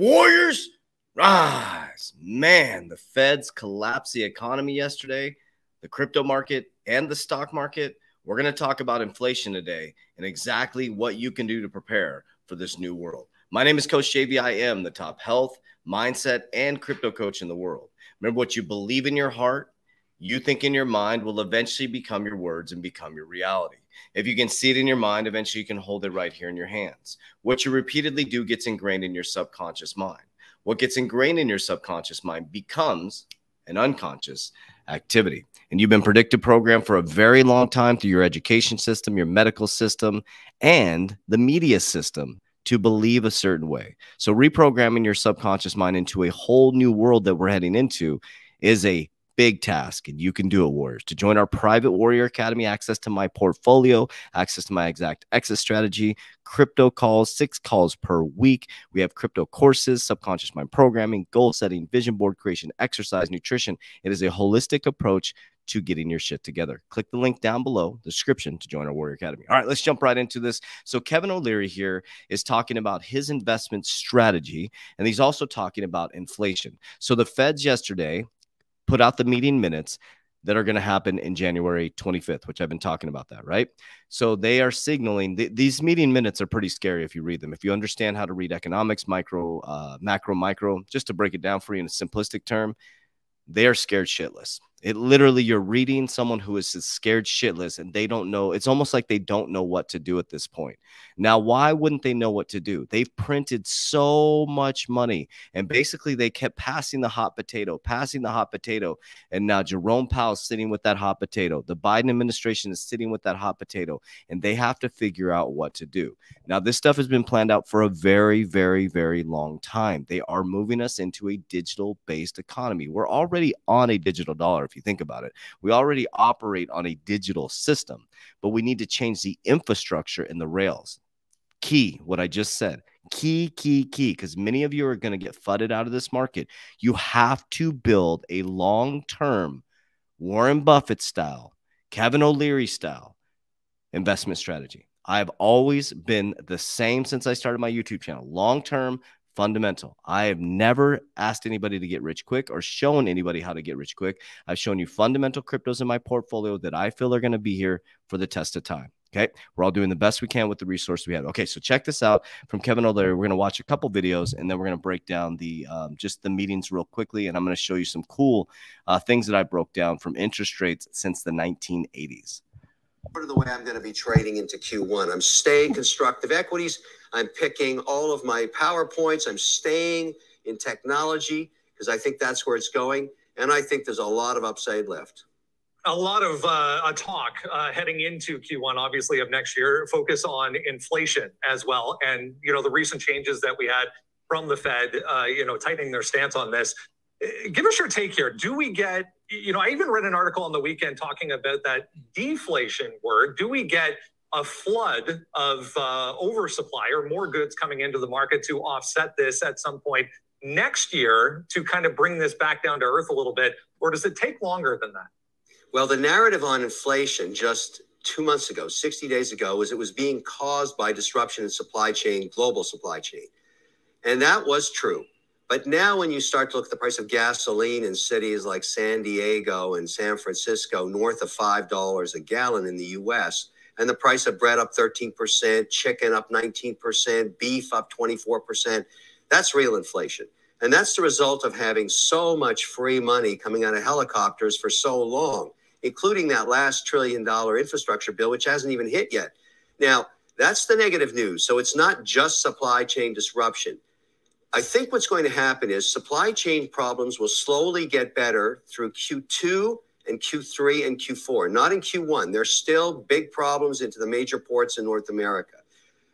Warriors, rise. Man, the Feds collapsed the economy yesterday, the crypto market, and the stock market. We're going to talk about inflation today and exactly what you can do to prepare for this new world. My name is Coach JV. I am the top health, mindset, and crypto coach in the world. Remember, what you believe in your heart, you think in your mind, will eventually become your words and become your reality. If you can see it in your mind, eventually you can hold it right here in your hands. What you repeatedly do gets ingrained in your subconscious mind. What gets ingrained in your subconscious mind becomes an unconscious activity. And you've been predictive programmed for a very long time through your education system, your medical system, and the media system to believe a certain way. So reprogramming your subconscious mind into a whole new world that we're heading into is a big task, and you can do it, Warriors. To join our private Warrior Academy, access to my portfolio, access to my exact exit strategy, crypto calls, 6 calls per week. We have crypto courses, subconscious mind programming, goal setting, vision board creation, exercise, nutrition. It is a holistic approach to getting your shit together. Click the link down below the description to join our Warrior Academy. All right, let's jump right into this. So Kevin O'Leary here is talking about his investment strategy, and he's also talking about inflation. So the Feds yesterday put out the meeting minutes that are going to happen in January 25th, which I've been talking about that, right? So they are signaling these meeting minutes are pretty scary if you read them. If you understand how to read economics, macro, micro, just to break it down for you in a simplistic term, they are scared shitless. It literally, you're reading someone who is scared shitless and they don't know. It's almost like they don't know what to do at this point. Now, why wouldn't they know what to do? They've printed so much money and basically they kept passing the hot potato. And now Jerome Powell's sitting with that hot potato. The Biden administration is sitting with that hot potato and they have to figure out what to do. Now, this stuff has been planned out for a very, very, very long time. They are moving us into a digital-based economy. We're already on a digital dollar. If you think about it, we already operate on a digital system, but we need to change the infrastructure and the rails. Key, what I just said, key, because many of you are going to get fudded out of this market. You have to build a long-term Warren Buffett style, Kevin O'Leary style investment strategy. I've always been the same since I started my YouTube channel, long-term, fundamental. I have never asked anybody to get rich quick or shown anybody how to get rich quick. I've shown you fundamental cryptos in my portfolio that I feel are going to be here for the test of time. Okay, we're all doing the best we can with the resource we have. Okay, so check this out from Kevin O'Leary. We're going to watch a couple videos and then we're going to break down the just the meetings real quickly. And I'm going to show you some cool things that I broke down from interest rates since the 1980s. Part of the way I'm going to be trading into Q1. I'm staying constructive equities. I'm picking all of my PowerPoints. I'm staying in technology because I think that's where it's going. And I think there's a lot of upside left. A lot of talk heading into Q1, obviously, of next year, focus on inflation as well. And, you know, the recent changes that we had from the Fed, tightening their stance on this. Give us your take here. Do we get, I even read an article on the weekend talking about that deflation word. Do we get a flood of oversupply or more goods coming into the market to offset this at some point next year to kind of bring this back down to earth a little bit? Or does it take longer than that? Well, the narrative on inflation just 2 months ago, 60 days ago, was it was being caused by disruption in supply chain, global supply chain. And that was true. But now when you start to look at the price of gasoline in cities like San Diego and San Francisco, north of $5 a gallon in the U.S., and the price of bread up 13%, chicken up 19%, beef up 24%, that's real inflation. And that's the result of having so much free money coming out of helicopters for so long, including that last $1 trillion infrastructure bill, which hasn't even hit yet. Now, that's the negative news. So it's not just supply chain disruption. I think what's going to happen is supply chain problems will slowly get better through Q2 and Q3 and Q4, not in Q1. There's still big problems into the major ports in North America.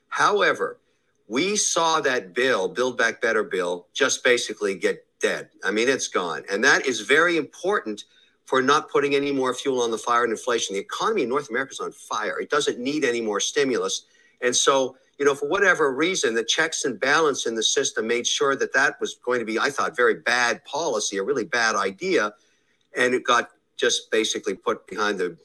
However, we saw that bill, Build Back Better bill, just basically get dead. I mean, it's gone. And that is very important for not putting any more fuel on the fire and inflation. The economy in North America is on fire. It doesn't need any more stimulus. And so, for whatever reason, the checks and balance in the system made sure that that was going to be, I thought, very bad policy, a really bad idea. And it got just basically put behind the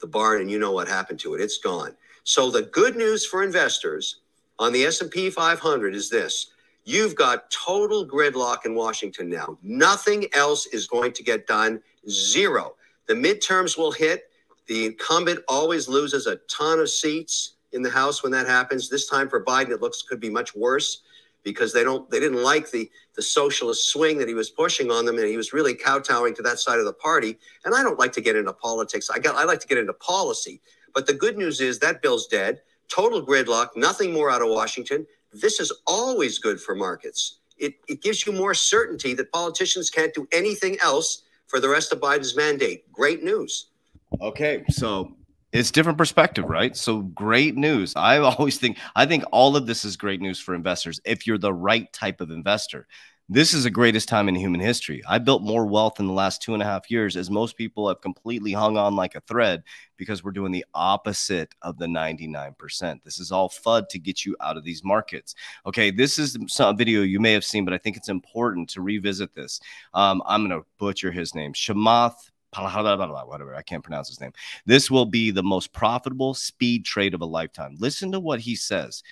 barn, and you know what happened to it. It's gone. So the good news for investors on the S&P 500 is this. You've got total gridlock in Washington now. Nothing else is going to get done. Zero. The midterms will hit. The incumbent always loses a ton of seats in the House when that happens. This time for Biden, it could be much worse because they didn't like the socialist swing that he was pushing on them, and he was really kowtowing to that side of the party. And I don't like to get into politics. I like to get into policy. But the good news is that bill's dead. Total gridlock, nothing more out of Washington. This is always good for markets. It gives you more certainty that politicians can't do anything else for the rest of Biden's mandate. Great news. Okay, so it's different perspective, right? So great news. I think all of this is great news for investors if you're the right type of investor. This is the greatest time in human history. I built more wealth in the last 2.5 years as most people have completely hung on like a thread because we're doing the opposite of the 99%. This is all FUD to get you out of these markets. Okay, this is some video you may have seen, but I think it's important to revisit this. I'm going to butcher his name. Shamath, whatever, I can't pronounce his name. This will be the most profitable speed trade of a lifetime. Listen to what he says.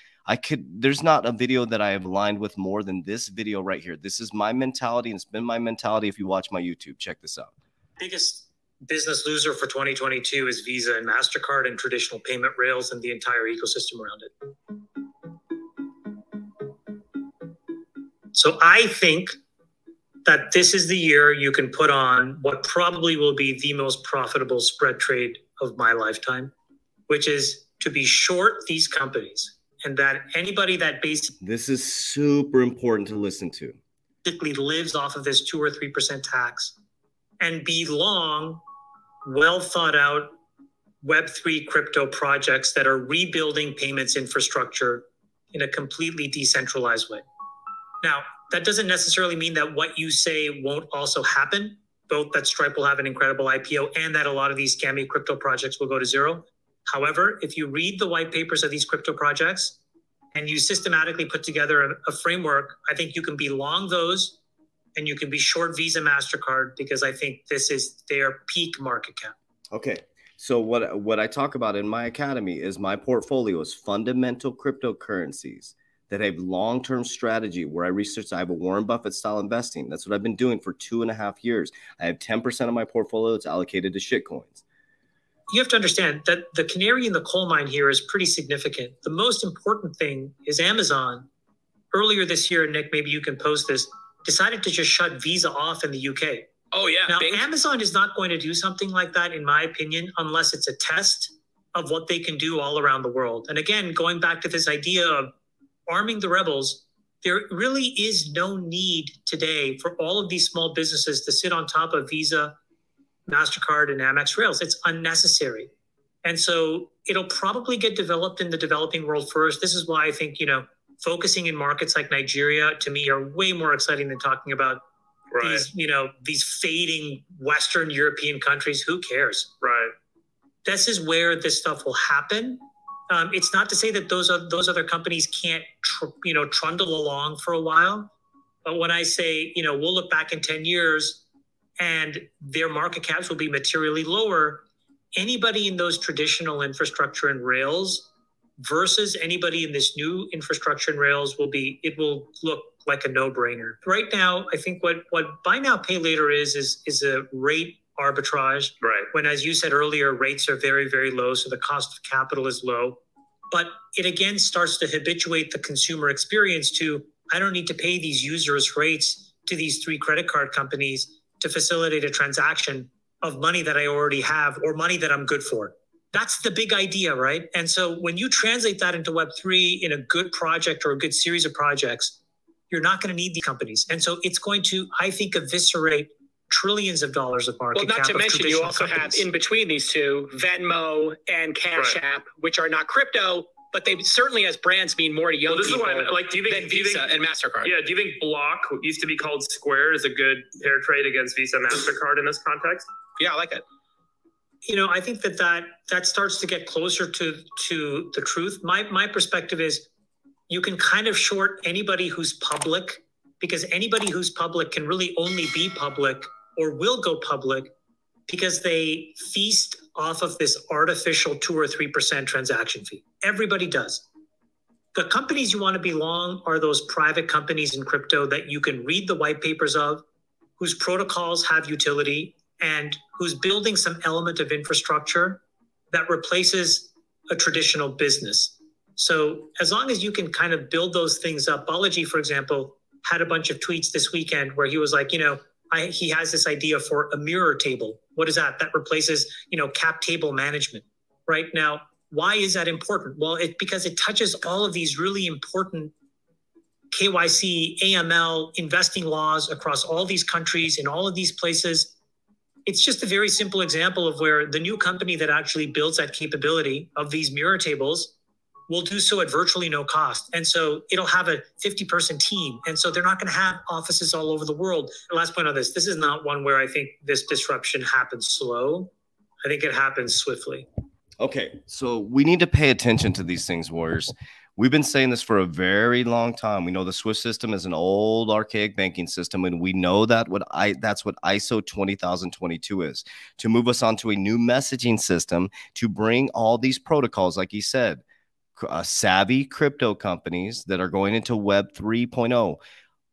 There's not a video that I have aligned with more than this video right here. This is my mentality, and it's been my mentality if you watch my YouTube. Check this out. Biggest business loser for 2022 is Visa and MasterCard and traditional payment rails and the entire ecosystem around it. So I think that this is the year you can put on what probably will be the most profitable spread trade of my lifetime, which is to be short these companies. And that anybody that basically this is super important to listen to. Lives off of this 2 or 3% tax and be long, well thought out Web3 crypto projects that are rebuilding payments infrastructure in a completely decentralized way. Now, that doesn't necessarily mean that what you say won't also happen, both that Stripe will have an incredible IPO and that a lot of these scammy crypto projects will go to zero. However, if you read the white papers of these crypto projects and you systematically put together a framework, I think you can be long those and you can be short Visa, MasterCard, because I think this is their peak market cap. Okay. So what I talk about in my academy is my portfolio is fundamental cryptocurrencies that have long-term strategy where I have a Warren Buffett style investing. That's what I've been doing for 2.5 years. I have 10% of my portfolio that's allocated to shitcoins. You have to understand that the canary in the coal mine here is pretty significant. The most important thing is Amazon. Earlier this year, Nick, maybe you can post this, decided to just shut Visa off in the UK. Oh, yeah. Now, Bing. Amazon is not going to do something like that, in my opinion, unless it's a test of what they can do all around the world. And again, going back to this idea of arming the rebels, there really is no need today for all of these small businesses to sit on top of Visa, MasterCard, and Amex rails. It's unnecessary. And so it'll probably get developed in the developing world first. This is why I think, focusing in markets like Nigeria, to me, are way more exciting than talking about these fading Western European countries. Who cares? Right. This is where this stuff will happen. It's not to say that those other companies can't, trundle along for a while. But when I say, we'll look back in 10 years and their market caps will be materially lower, anybody in those traditional infrastructure and rails versus anybody in this new infrastructure and rails it will look like a no-brainer. Right now, I think what buy now, pay later is a rate arbitrage. Right. When, as you said earlier, rates are very, very low, so the cost of capital is low. But it again starts to habituate the consumer experience to, I don't need to pay these users rates to these 3 credit card companies to facilitate a transaction of money that I already have or money that I'm good for. That's the big idea, right? And so when you translate that into Web3 in a good project or a good series of projects, you're not going to need these companies. And so it's going to, I think, eviscerate trillions of dollars of market cap. Well, not to mention, you also companies. have in between these two, Venmo and Cash App, which are not crypto, but they certainly as brands mean more to young people. This is why, do you think Visa and MasterCard? Yeah, do you think Block, what used to be called Square, is a good pair trade against Visa and MasterCard in this context? Yeah, I like it. I think that starts to get closer to the truth. My perspective is you can kind of short anybody who's public, because anybody who's public can really only be public or will go public because they feast off of this artificial 2 or 3% transaction fee. Everybody does. The companies you want to be long are those private companies in crypto that you can read the white papers of, whose protocols have utility, and who's building some element of infrastructure that replaces a traditional business. So as long as you can kind of build those things up, Balaji, for example, had a bunch of tweets this weekend where he was like, he has this idea for a mirror table. What is that? That replaces, cap table management. Right now, why is that important? Well, because it touches all of these really important KYC, AML, investing laws across all these countries in all of these places. It's just a very simple example of where the new company that actually builds that capability of these mirror tables will do so at virtually no cost. And so it'll have a 50-person team. And so they're not going to have offices all over the world. The last point on this is not one where I think this disruption happens slow. I think it happens swiftly. Okay, so we need to pay attention to these things, Warriors. We've been saying this for a very long time. We know the SWIFT system is an old, archaic banking system, and we know that that's what ISO 20022 is, to move us onto a new messaging system to bring all these protocols, like he said, savvy crypto companies that are going into Web 3.0.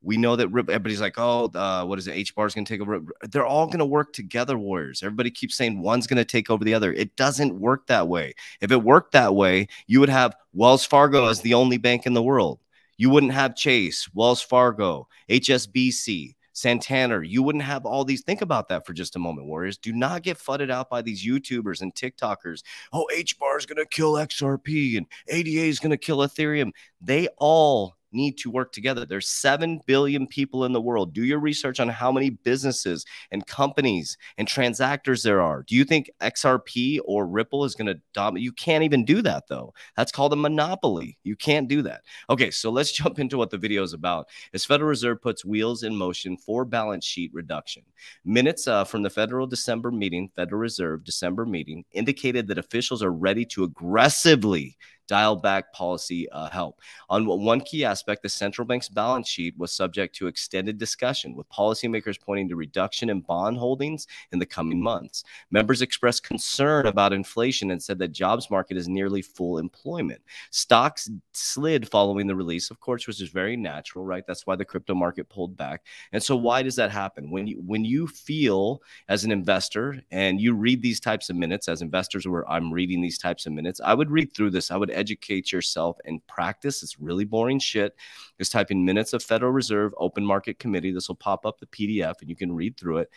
We know that everybody's like, oh, what is it? Xrparmy is going to take over. They're all going to work together, Warriors. Everybody keeps saying one's going to take over the other. It doesn't work that way. If it worked that way, you would have Wells Fargo as the only bank in the world. You wouldn't have Chase, Wells Fargo, HSBC, Santander. You wouldn't have all these. Think about that for just a moment, Warriors. Do not get fudded out by these YouTubers and TikTokers. Oh, Xrparmy is going to kill XRP and ADA is going to kill Ethereum. They all need to work together. There's 7 billion people in the world. Do your research on how many businesses and companies and transactors there are. Do you think XRP or Ripple is going to dominate? You can't even do that, though. That's called a monopoly. You can't do that. Okay, so let's jump into what the video is about. As Federal Reserve puts wheels in motion for balance sheet reduction. Minutes from the Federal Reserve December meeting indicated that officials are ready to aggressively dial back policy help. On one key aspect, the central bank's balance sheet was subject to extended discussion, with policymakers pointing to reduction in bond holdings in the coming months. Members expressed concern about inflation and said that jobs market is nearly full employment. Stocks slid following the release, of course, which is very natural, right? That's why the crypto market pulled back. And so why does that happen? When you feel as an investor and you read these types of minutes, as investors where I'm reading these types of minutes, I would read through this. I would educate yourself and practice. It's really boring shit. Just type in minutes of Federal Reserve Open Market Committee. This will pop up the PDF and you can read through it.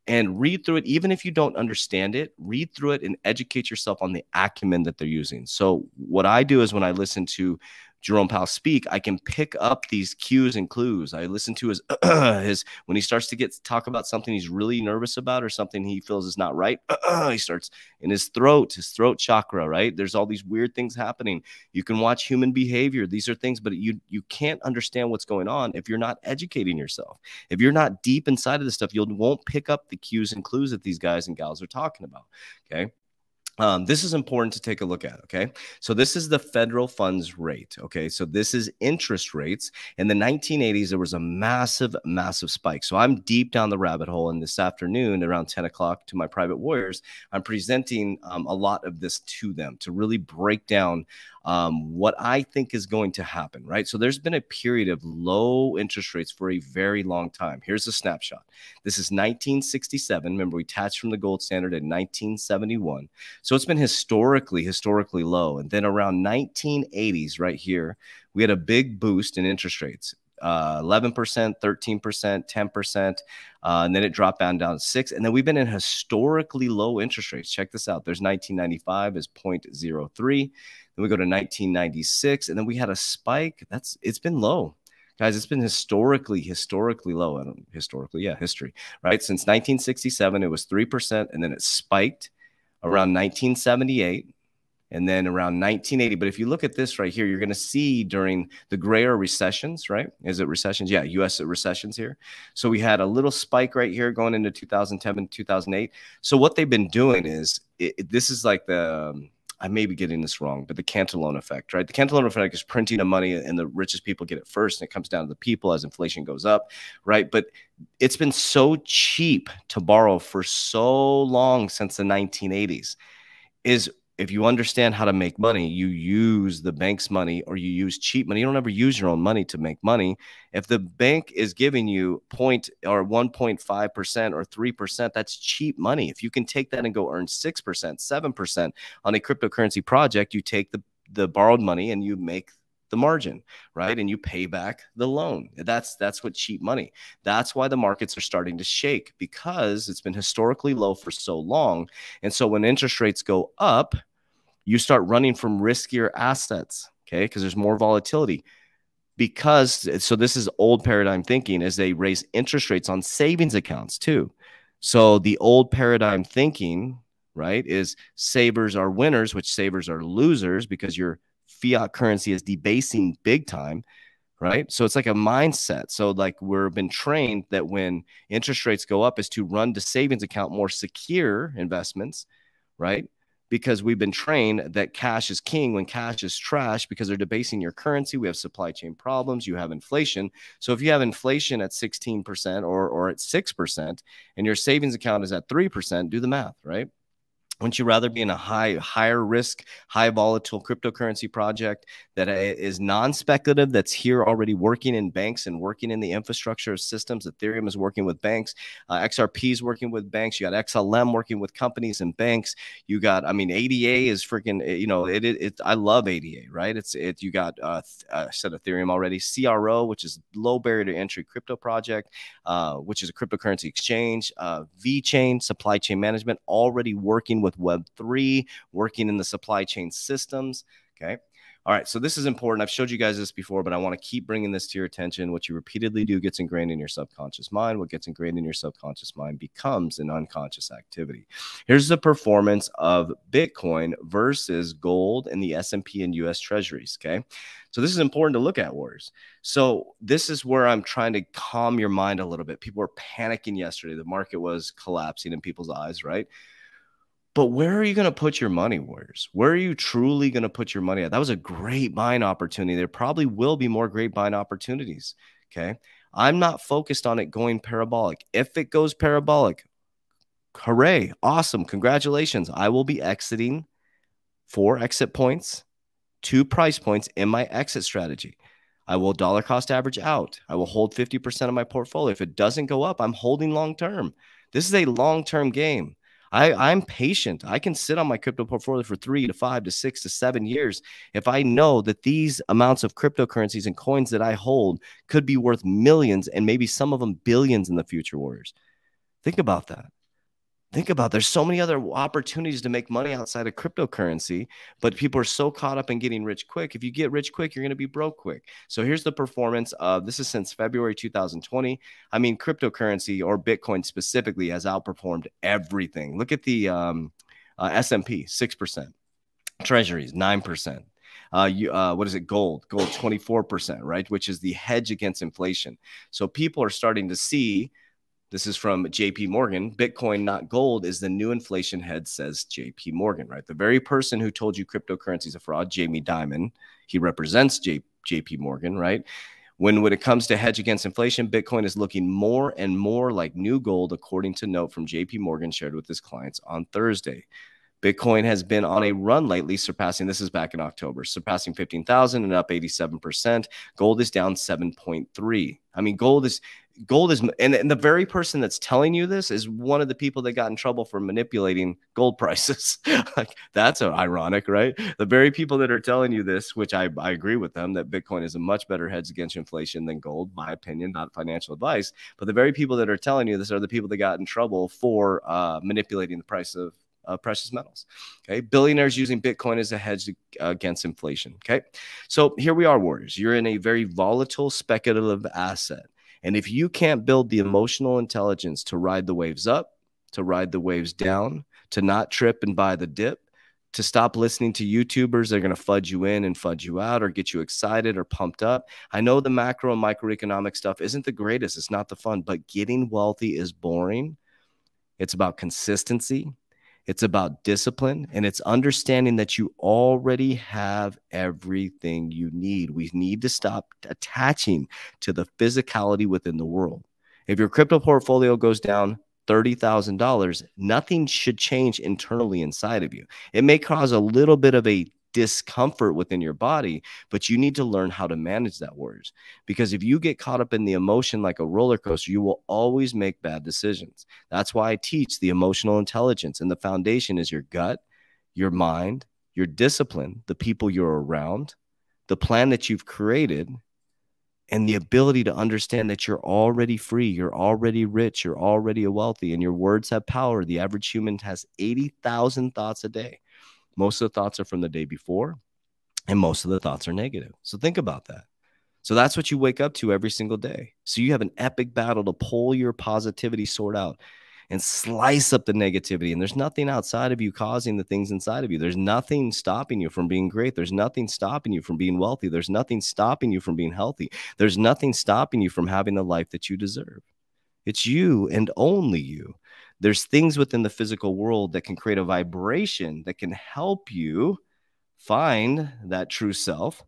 And read through it, even if you don't understand it, read through it and educate yourself on the acumen that they're using. So what I do is when I listen to Jerome Powell speak, I can pick up these cues and clues. I listen to his when he starts to talk about something he's really nervous about or something he feels is not right. He starts in his throat chakra, right? There's all these weird things happening. You can watch human behavior. These are things, but you can't understand what's going on if you're not educating yourself. If you're not deep inside of this stuff, you won't pick up the cues and clues that these guys and gals are talking about. Okay. This is important to take a look at, okay? So this is the federal funds rate, okay? So this is interest rates. In the 1980s, there was a massive, massive spike. So I'm deep down the rabbit hole, and this afternoon around 10 o'clock to my private warriors, I'm presenting a lot of this to them to really break down what I think is going to happen, right? So there's been a period of low interest rates for a very long time. Here's a snapshot. This is 1967. Remember, we detached from the gold standard in 1971. So it's been historically low. And then around 1980s, right here, we had a big boost in interest rates. 11%, 13%, 10%, and then it dropped down to 6%. And then we've been in historically low interest rates. Check this out. There's 1995 is 0.03. Then we go to 1996, and then we had a spike. It's been low. Guys, it's been historically low. History, right? Since 1967, it was 3%, and then it spiked around 1978. And then around 1980. But if you look at this right here, you're going to see during the grayer recessions, right? Is it recessions? Yeah, U.S. recessions here. So we had a little spike right here going into 2010 and 2008. So what they've been doing is, this is like I may be getting this wrong, but the Cantillon effect, right? The Cantillon effect is printing the money and the richest people get it first, and it comes down to the people as inflation goes up, right? But it's been so cheap to borrow for so long since the 1980s. if you understand how to make money, you use the bank's money or you use cheap money. You don't ever use your own money to make money. If the bank is giving you 1.5% or 3%, that's cheap money. If you can take that and go earn 6%, 7% on a cryptocurrency project, you take the borrowed money and you make the margin, right? And you pay back the loan. That's what cheap money. That's why the markets are starting to shake, because it's been historically low for so long. And so when interest rates go up, you start running from riskier assets, okay? Because there's more volatility. So this is old paradigm thinking, as they raise interest rates on savings accounts too. So the old paradigm thinking, right, is savers are winners, which savers are losers, because your fiat currency is debasing big time, right? So it's like a mindset. So like we've been trained that when interest rates go up is to run to savings account, more secure investments, right? Because we've been trained that cash is king when cash is trash, because they're debasing your currency. We have supply chain problems. You have inflation. So if you have inflation at 16% or at 6% and your savings account is at 3%, do the math, right? Wouldn't you rather be in a higher risk, high volatile cryptocurrency project that is non-speculative, that's here already working in banks and working in the infrastructure of systems? Ethereum is working with banks. XRP is working with banks. You got XLM working with companies and banks. You got, I mean, ADA is freaking, I love ADA, right? You got, I said Ethereum already, CRO, which is low barrier to entry crypto project, which is a cryptocurrency exchange, VeChain, supply chain management, already working with Web3, working in the supply chain systems. Okay. All right. So this is important. I've showed you guys this before, but I want to keep bringing this to your attention. What you repeatedly do gets ingrained in your subconscious mind. What gets ingrained in your subconscious mind becomes an unconscious activity. Here's the performance of Bitcoin versus gold in the S&P and US Treasuries. Okay. So this is important to look at, warriors. So this is where I'm trying to calm your mind a little bit. People were panicking yesterday. The market was collapsing in people's eyes, right? But where are you going to put your money, warriors? Where are you truly going to put your money at? That was a great buying opportunity. There probably will be more great buying opportunities. Okay. I'm not focused on it going parabolic. If it goes parabolic, hooray. Awesome. Congratulations. I will be exiting 4 exit points, 2 price points in my exit strategy. I will dollar cost average out. I will hold 50% of my portfolio. If it doesn't go up, I'm holding long-term. This is a long-term game. I'm patient. I can sit on my crypto portfolio for 3 to 5 to 6 to 7 years if I know that these amounts of cryptocurrencies and coins that I hold could be worth millions and maybe some of them billions in the future, warriors. Think about that. Think about, there's so many other opportunities to make money outside of cryptocurrency, but people are so caught up in getting rich quick. If you get rich quick, you're going to be broke quick. So here's the performance of, this is since February 2020. I mean, cryptocurrency, or Bitcoin specifically, has outperformed everything. Look at the S&P, 6%, Treasuries, 9%. What is it? Gold 24%, right? Which is the hedge against inflation. So people are starting to see, this is from JP Morgan, Bitcoin, not gold, is the new inflation hedge, says JP Morgan, right? The very person who told you cryptocurrency is a fraud, Jamie Dimon, he represents JP Morgan, right? When it comes to hedge against inflation, Bitcoin is looking more and more like new gold, according to note from JP Morgan shared with his clients on Thursday. Bitcoin has been on a run lately, surpassing, this is back in October, surpassing 15,000 and up 87%. Gold is down 7.3. I mean, gold is, and the very person that's telling you this is one of the people that got in trouble for manipulating gold prices. Like, that's ironic, right? The very people that are telling you this, which I agree with them, that Bitcoin is a much better hedge against inflation than gold, my opinion, not financial advice. But the very people that are telling you this are the people that got in trouble for manipulating the price of precious metals. Okay. Billionaires using Bitcoin as a hedge against inflation. Okay. So here we are, warriors. You're in a very volatile, speculative asset. And if you can't build the emotional intelligence to ride the waves up, to ride the waves down, to not trip and buy the dip, to stop listening to YouTubers that are going to fudge you in and fudge you out or get you excited or pumped up. I know the macro and microeconomic stuff isn't the greatest. It's not the fun, but getting wealthy is boring. It's about consistency. It's about discipline, and it's understanding that you already have everything you need. We need to stop attaching to the physicality within the world. If your crypto portfolio goes down, $30,000, nothing should change internally inside of you. It may cause a little bit of a discomfort within your body, but you need to learn how to manage that, warriors. Because if you get caught up in the emotion like a roller coaster, you will always make bad decisions. That's why I teach the emotional intelligence, and the foundation is your gut, your mind, your discipline, the people you're around, the plan that you've created, and the ability to understand that you're already free, you're already rich, you're already wealthy, and your words have power. The average human has 80,000 thoughts a day. Most of the thoughts are from the day before, and most of the thoughts are negative. So think about that. So that's what you wake up to every single day. So you have an epic battle to pull your positivity sword out and slice up the negativity. And there's nothing outside of you causing the things inside of you. There's nothing stopping you from being great. There's nothing stopping you from being wealthy. There's nothing stopping you from being healthy. There's nothing stopping you from having the life that you deserve. It's you and only you. There's things within the physical world that can create a vibration that can help you find that true self,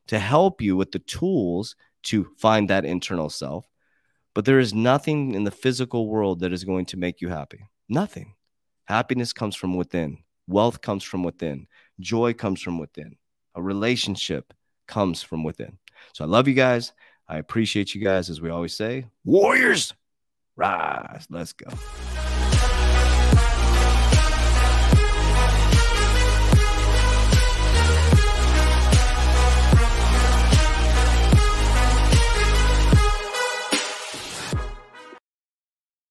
to help you with the tools to find that internal self. But there is nothing in the physical world that is going to make you happy. Nothing. Happiness comes from within. Wealth comes from within. Joy comes from within. A relationship comes from within. So I love you guys. I appreciate you guys. As we always say, warriors, rise. Let's go.